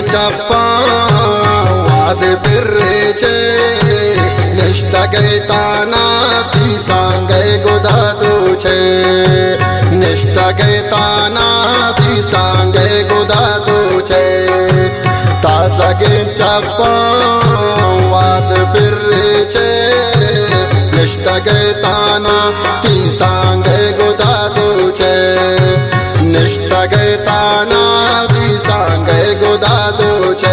चप्पा वाद बिर्रेचे निष्ठगे ताना ती सांगे गोदा दूचे निष्ठगे ताना ती सांगे गोदा दूचे तासगे चप्पा वाद बिर्रेचे निष्ठगे ताना ती सांगे गोदा दूचे निष्ठगे ताना ती सांगे गोदा दूचे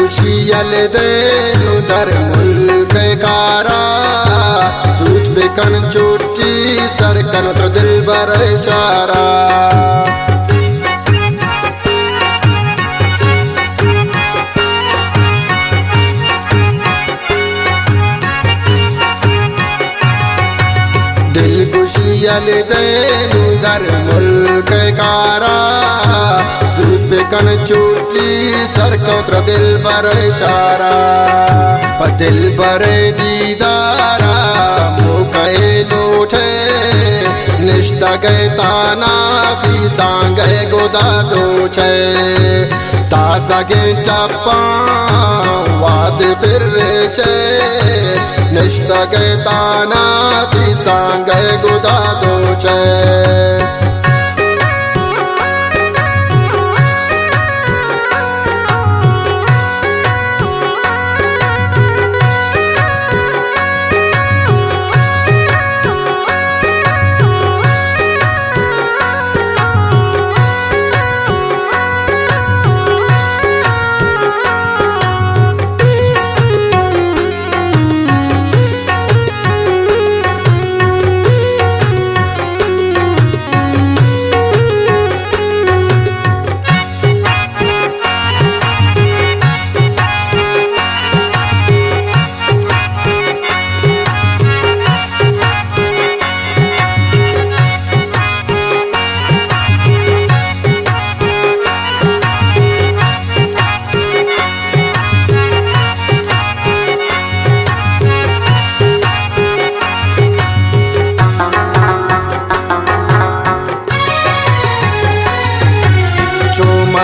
खुशियल दे नुदर मुल्क कारा सूत बेकन चोटी सरकन तो दिल बर इशारा दिल खुशियल दे नुदर मुल्क कारा बेकन चोटी सरकौत्र दिल बर इशारा दिल बर दीदारा मुकए लोठे निष्ठगे ताना भी सांगे गोदा दोचे तासगे चप्पा वाद बिर्रेचे निष्ठगे ताना भी सांगे गोदा दोचे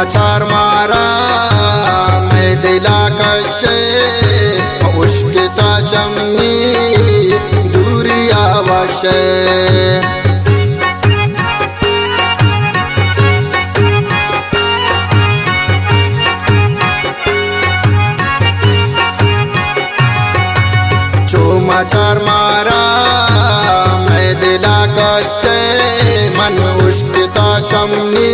चार मारा मैं दिला कशे उश्किता शमनी दूरी आवशे चोमा चार मारा मैं दिला कशे मन उश्किता शमनी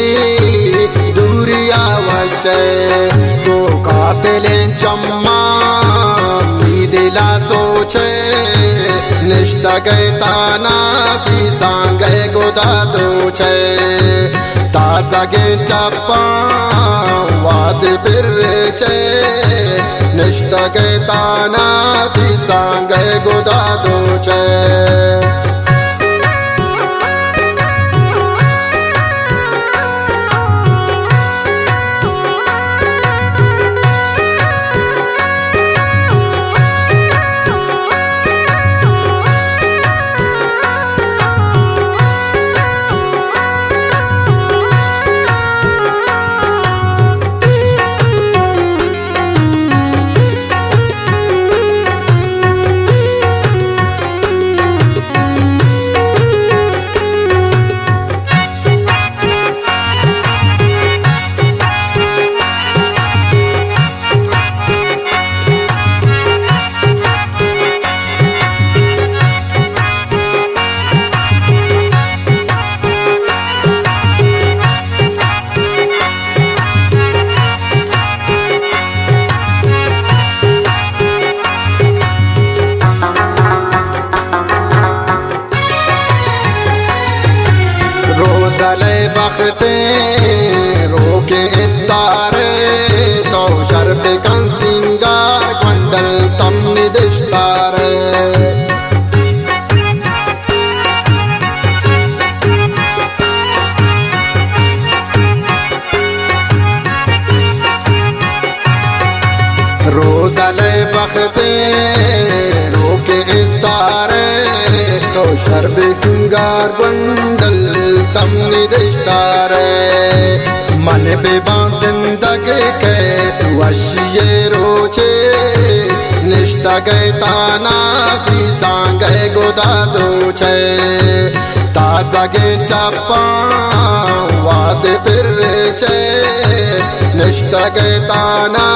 तो कातिले चम्मा मी दिला सोचे निष्ठगे ताना भी सांगे गोदा दोचे तासगे चप्पा वाद बिर्रेचे निष्ठगे ताना भी सांगे गोदा दोचे रोज़ले बख्ते रोके इस्तारे तो शर्ब कन सिंगार कंडल तमनि दिश्तारे रोज़ले बख्ते रोके इस्तारे तो शर्ब सिंगार कंडल तमनि दिश्तारे मन बेबा जिंदगी के तू अशिये रोचे निष्ठा गए ताना की सांगे गोदा दोचे ताजा गे चप्पा वाद फिर चे निष्ठा गए ताना